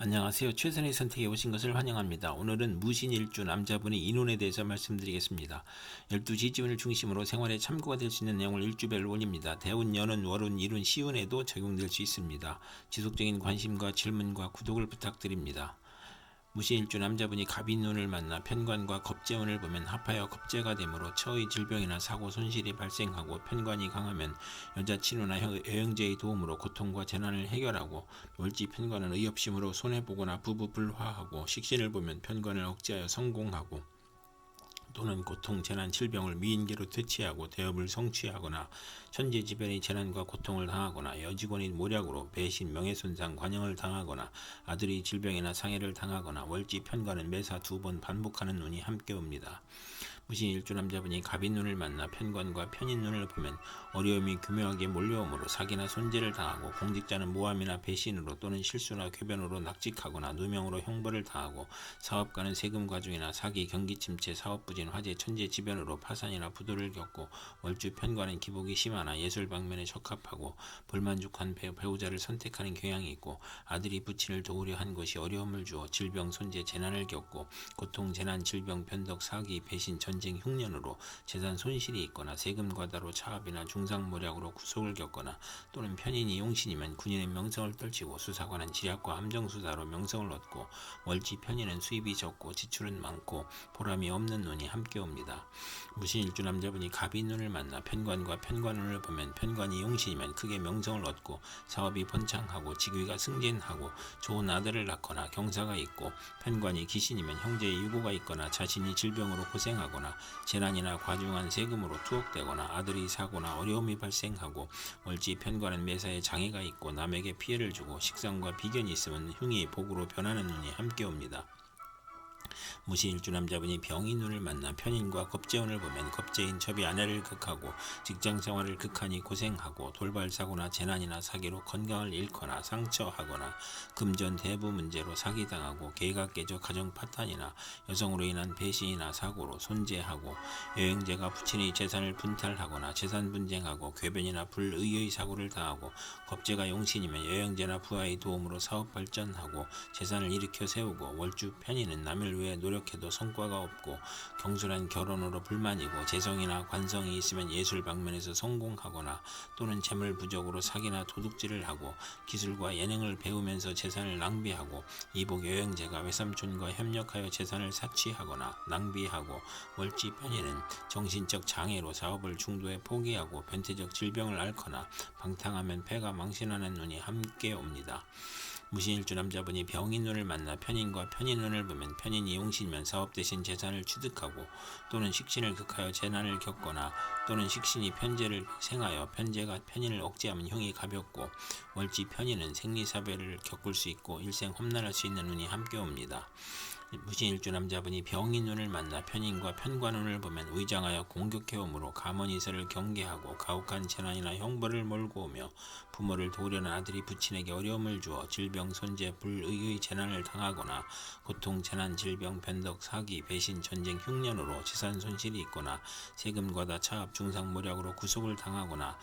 안녕하세요. 최선의 선택에 오신 것을 환영합니다. 오늘은 무신일주 남자분의 인혼에 대해서 말씀드리겠습니다. 12지 지운을 중심으로 생활에 참고가 될 수 있는 내용을 일주별로 올립니다. 대운, 연운, 월운, 일운, 시운에도 적용될 수 있습니다. 지속적인 관심과 질문과 구독을 부탁드립니다. 무신일주 남자분이 갑인운을 만나 편관과 겁재운을 보면 합하여 겁재가 되므로 처의 질병이나 사고 손실이 발생하고 편관이 강하면 여자 친우나 여행제의 도움으로 고통과 재난을 해결하고 월지 편관은 의협심으로 손해보거나 부부 불화하고 식신을 보면 편관을 억제하여 성공하고 또는 고통, 재난, 질병을 미인계로 퇴치하고 대업을 성취하거나 천재지변의 재난과 고통을 당하거나 여직원의 모략으로 배신, 명예손상, 관영을 당하거나 아들이 질병이나 상해를 당하거나 월지 편관은 매사 2번 반복하는 운이 함께 옵니다. 무신일주 남자분이 갑인눈을 만나 편관과 편인눈을 보면 어려움이 교묘하게 몰려오므로 사기나 손재를 당하고 공직자는 모함이나 배신으로 또는 실수나 궤변으로 낙직하거나 누명으로 형벌을 당하고 사업가는 세금 과중이나 사기, 경기 침체, 사업 부진, 화재, 천재지변으로 파산이나 부도를 겪고 월주 편관은 기복이 심하나 예술 방면에 적합하고 불만족한 배우자를 선택하는 경향이 있고 아들이 부친을 도우려 한 것이 어려움을 주어 질병, 손재, 재난을 겪고 고통, 재난, 질병, 변덕, 사기, 배신, 전쟁, 흉년으로 재산 손실이 있거나 세금 과다로 차압이나 중상모략으로 구속을 겪거나 또는 편인이 용신이면 군인의 명성을 떨치고 수사관은 지략과 함정수사로 명성을 얻고 월지 편인은 수입이 적고 지출은 많고 보람이 없는 눈이 함께 옵니다. 무신일주 남자분이 갑인눈을 만나 편관과 편관운을 보면 편관이 용신이면 크게 명성을 얻고 사업이 번창하고 직위가 승진하고 좋은 아들을 낳거나 경사가 있고 편관이 기신이면 형제의 유고가 있거나 자신이 질병으로 고생하거나 재난이나 과중한 세금으로 투옥되거나 아들이 사고나 어려움이 발생하고 월지 편관은 매사에 장애가 있고 남에게 피해를 주고 식상과 비견이 있으면 흉이 복으로 변하는 눈이 함께 옵니다. 무신일주 남자분이 병인운을 만나 편인과 겁재운을 보면 겁재인 첩이 아내를 극하고 직장생활을 극하니 고생하고 돌발사고나 재난이나 사기로 건강을 잃거나 상처하거나 금전 대부 문제로 사기당하고 계가 깨져 가정 파탄이나 여성으로 인한 배신이나 사고로 손재하고 여행제가 부친의 재산을 분탈하거나 재산 분쟁하고 궤변이나 불의의 사고를 당하고 겁재가 용신이면 여행제나 부하의 도움으로 사업 발전하고 재산을 일으켜 세우고 월주 편인은 남을 위해 노력해도 성과가 없고 경솔한 결혼으로 불만이고 재성이나 관성이 있으면 예술 방면에서 성공하거나 또는 재물 부족으로 사기나 도둑질을 하고 기술과 예능을 배우면서 재산을 낭비하고 이복 여행제가 외삼촌과 협력하여 재산을 사취하거나 낭비하고 월지 편인은 정신적 장애로 사업을 중도에 포기하고 변태적 질병을 앓거나 방탕하면 폐가 망신하는 눈이 함께 옵니다. 무신일주 남자분이 병인운을 만나 편인과 편인운을 보면 편인이 용신이면 사업 대신 재산을 취득하고 또는 식신을 극하여 재난을 겪거나 또는 식신이 편재를 생하여 편재가 편인을 억제하면 흉이 가볍고 월지 편인은 생리사별을 겪을 수 있고 일생 험난할 수 있는 운이 함께 옵니다. 무신일주 남자분이 병인운을 만나 편인과 편관운을 보면 의장하여 공격해오므로 가문이설을 경계하고 가혹한 재난이나 형벌을 몰고 오며 부모를 도우려는 아들이 부친에게 어려움을 주어 질병, 손재, 불의의 재난을 당하거나 고통, 재난, 질병, 변덕, 사기, 배신, 전쟁, 흉년으로 재산 손실이 있거나 세금 과다, 차압, 중상모략으로 구속을 당하거나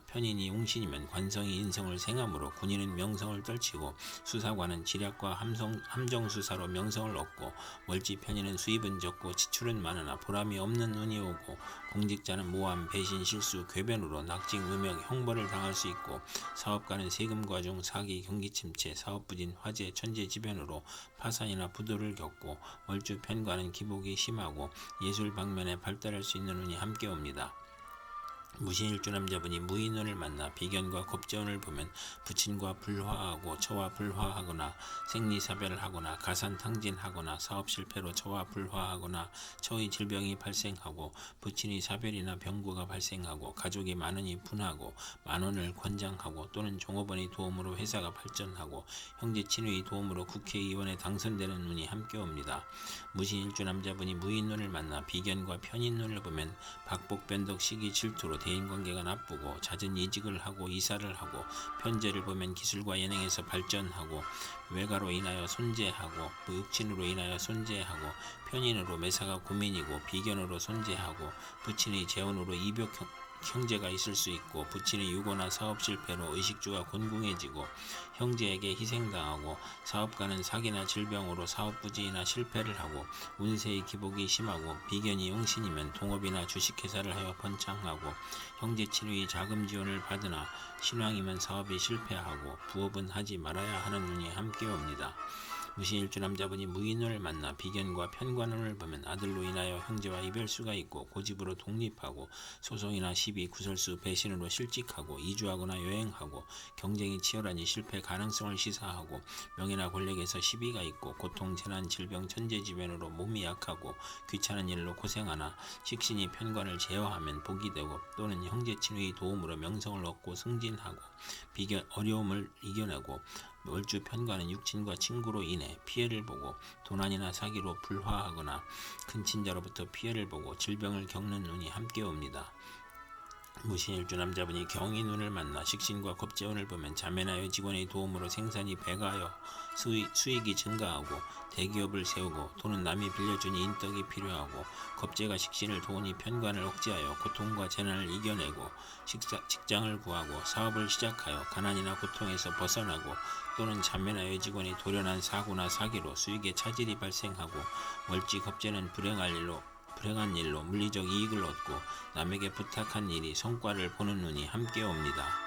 편인이 용신이면 관성이 인성을 생함으로 군인은 명성을 떨치고 수사관은 지략과 함정수사로 명성을 얻고 월지 편인은 수입은 적고 지출은 많으나 보람이 없는 운이 오고 공직자는 모함, 배신, 실수, 궤변으로 낙직, 누명, 형벌을 당할 수 있고 사업가는 세금 과중, 사기, 경기 침체, 사업 부진, 화재, 천재지변으로 파산이나 부도를 겪고 월주 편관은 기복이 심하고 예술 방면에 발달할 수 있는 운이 함께 옵니다. 무신일주 남자분이 무인운을 만나 비견과 겁재운을 보면 부친과 불화하고 처와 불화하거나 생리사별을 하거나 가산탕진하거나 사업 실패로 처와 불화하거나 처의 질병이 발생하고 부친의 사별이나 병고가 발생하고 가족이 많으니 분하고 만원을 권장하고 또는 종업원의 도움으로 회사가 발전하고 형제 친구의 도움으로 국회의원에 당선되는 운이 함께 옵니다. 무신일주 남자분이 무인운을 만나 비견과 편인운을 보면 박복, 변덕, 시기, 질투로 대인관계가 나쁘고 잦은 이직을 하고 이사를 하고 편재를 보면 기술과 예능에서 발전하고 외가로 인하여 손재하고 육친으로 인하여 손재하고 편인으로 매사가 고민이고 비견으로 손재하고 부친의 재혼으로 이벽 형제가 있을 수 있고 부친의 유고나 사업 실패로 의식주가 곤궁해지고 형제에게 희생당하고 사업가는 사기나 질병으로 사업 부진이나 실패를 하고 운세의 기복이 심하고 비견이 용신이면 동업이나 주식회사를 하여 번창하고 형제 친구의 자금 지원을 받으나 신왕이면 사업이 실패하고 부업은 하지 말아야 하는 운이 함께 옵니다. 무신일주 남자분이 무인운을 만나 비견과 편관운을 보면 아들로 인하여 형제와 이별수가 있고 고집으로 독립하고 소송이나 시비, 구설수, 배신으로 실직하고 이주하거나 여행하고 경쟁이 치열하니 실패 가능성을 시사하고 명예나 권력에서 시비가 있고 고통, 재난, 질병, 천재지변으로 몸이 약하고 귀찮은 일로 고생하나 식신이 편관을 제어하면 복이 되고 또는 형제 친구의 도움으로 명성을 얻고 승진하고 비견 어려움을 이겨내고 월주 편관은 육친과 친구로 인해 피해를 보고 도난이나 사기로 불화하거나 큰 친자로부터 피해를 보고 질병을 겪는 운이 함께 옵니다. 무신일주 남자분이 경인운을 만나 식신과 겁재운을 보면 자매나 여직원의 도움으로 생산이 배가하여 수익이 증가하고 대기업을 세우고 돈은 남이 빌려주니 인덕이 필요하고 겁재가 식신을 도우니 편관을 억제하여 고통과 재난을 이겨내고 직장을 구하고 사업을 시작하여 가난이나 고통에서 벗어나고 또는 자매나 여직원이 돌연한 사고나 사기로 수익의 차질이 발생하고 월지 겁재는 불행한 일로 물리적 이익을 얻고 남에게 부탁한 일이 성과를 보는 운이 함께 옵니다.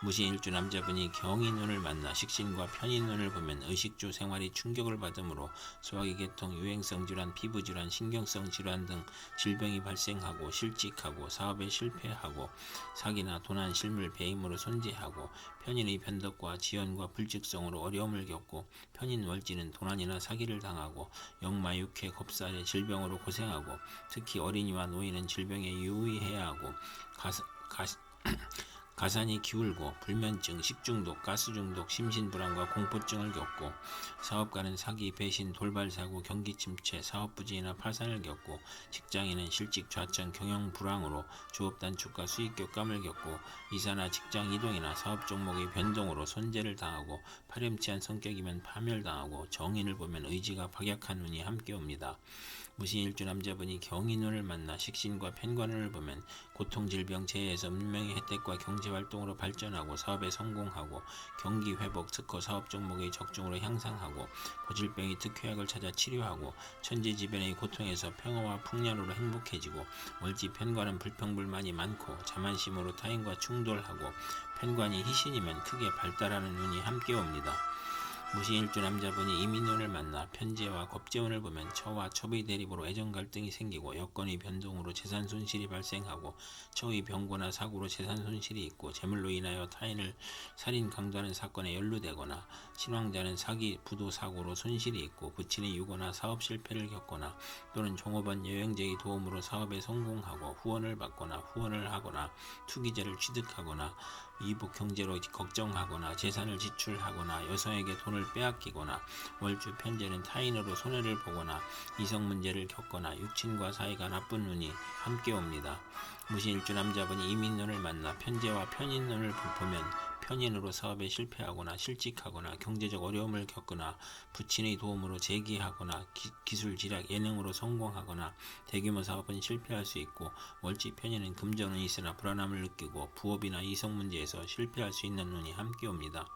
무신일주 남자분이 경인운을 만나 식신과 편인운을 보면 의식주 생활이 충격을 받으므로 소화기 계통, 유행성 질환, 피부질환, 신경성 질환 등 질병이 발생하고 실직하고 사업에 실패하고 사기나 도난, 실물, 배임으로 손재하고 편인의 변덕과 지연과 불직성으로 어려움을 겪고 편인 월지는 도난이나 사기를 당하고 역마, 육해, 겁살의 질병으로 고생하고 특히 어린이와 노인은 질병에 유의해야 하고 가산이 기울고 불면증, 식중독, 가스중독, 심신불안과 공포증을 겪고 사업가는 사기, 배신, 돌발사고, 경기침체, 사업부진이나 파산을 겪고 직장인은 실직, 좌천, 경영불황으로 주업단축과 수익격감을 겪고 이사나 직장 이동이나 사업 종목의 변동으로 손재를 당하고 파렴치한 성격이면 파멸당하고 정인을 보면 의지가 박약한 운이 함께 옵니다. 무신일주 남자분이 경인운을 만나 식신과 편관운을 보면 고통, 질병, 재해에서 문명의 혜택과 경제활동으로 발전하고 사업에 성공하고 경기 회복, 특허 사업 종목의 적중으로 향상하고 고질병이 특효약을 찾아 치료하고 천재지변의 고통에서 평화와 풍년으로 행복해지고 월지 편관은 불평불만이 많고 자만심으로 타인과 충돌하고 편관이 희신이면 크게 발달하는 운이 함께 옵니다. 무신일주 남자분이 이민운을 만나 편재와 겁재운을 보면 처와 첩의 대립으로 애정 갈등이 생기고 여건의 변동으로 재산 손실이 발생하고 처의 병고나 사고로 재산 손실이 있고 재물로 인하여 타인을 살인 강도하는 사건에 연루되거나 신왕자는 사기, 부도 사고로 손실이 있고 부친의 유고나 사업 실패를 겪거나 또는 종업원 여행자의 도움으로 사업에 성공하고 후원을 받거나 후원을 하거나 투기자를 취득하거나 이복 경제로 걱정하거나 재산을 지출하거나 여성에게 돈을 빼앗기거나 월주 편재는 타인으로 손해를 보거나 이성 문제를 겪거나 육친과 사이가 나쁜 운이 함께 옵니다. 무신일주 남자분이 이민운을 만나 편재와 편인운을 보면 편인으로 사업에 실패하거나 실직하거나 경제적 어려움을 겪거나 부친의 도움으로 재기하거나 기술 지략 예능으로 성공하거나 대규모 사업은 실패할 수 있고 월지 편인은 금전운이 있으나 불안함을 느끼고 부업이나 이성 문제에서 실패할 수 있는 운이 함께 옵니다.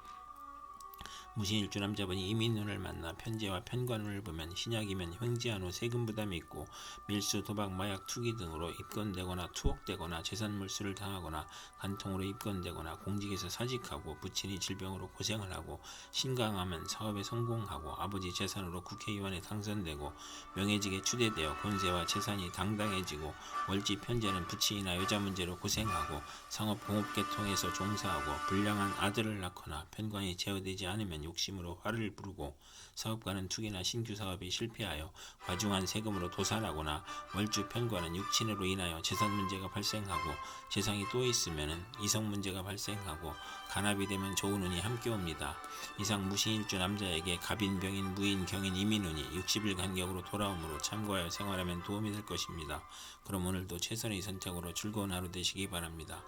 무신일주 남자분이 이민운을 만나 편재와 편관운을 보면 신약이면 횡재한 후 세금 부담이 있고 밀수, 도박, 마약, 투기 등으로 입건되거나 투옥되거나 재산물수를 당하거나 간통으로 입건되거나 공직에서 사직하고 부친이 질병으로 고생을 하고 신강하면 사업에 성공하고 아버지 재산으로 국회의원에 당선되고 명예직에 추대되어 권세와 재산이 당당해지고 월지 편재는 부친이나 여자 문제로 고생하고 상업 공업계통에서 종사하고 불량한 아들을 낳거나 편관이 제어되지 않으면 욕심으로 화를 부르고 사업가는 투기나 신규 사업이 실패하여 과중한 세금으로 도산하거나 월주 편관은 육친으로 인하여 재산 문제가 발생하고 재산이 또 있으면 이성 문제가 발생하고 간합이 되면 좋은 운이 함께 옵니다. 이상 무신일주 남자에게 갑인, 병인, 무인, 경인, 이민운이 60일 간격으로 돌아오므로 참고하여 생활하면 도움이 될 것입니다. 그럼 오늘도 최선의 선택으로 즐거운 하루 되시기 바랍니다.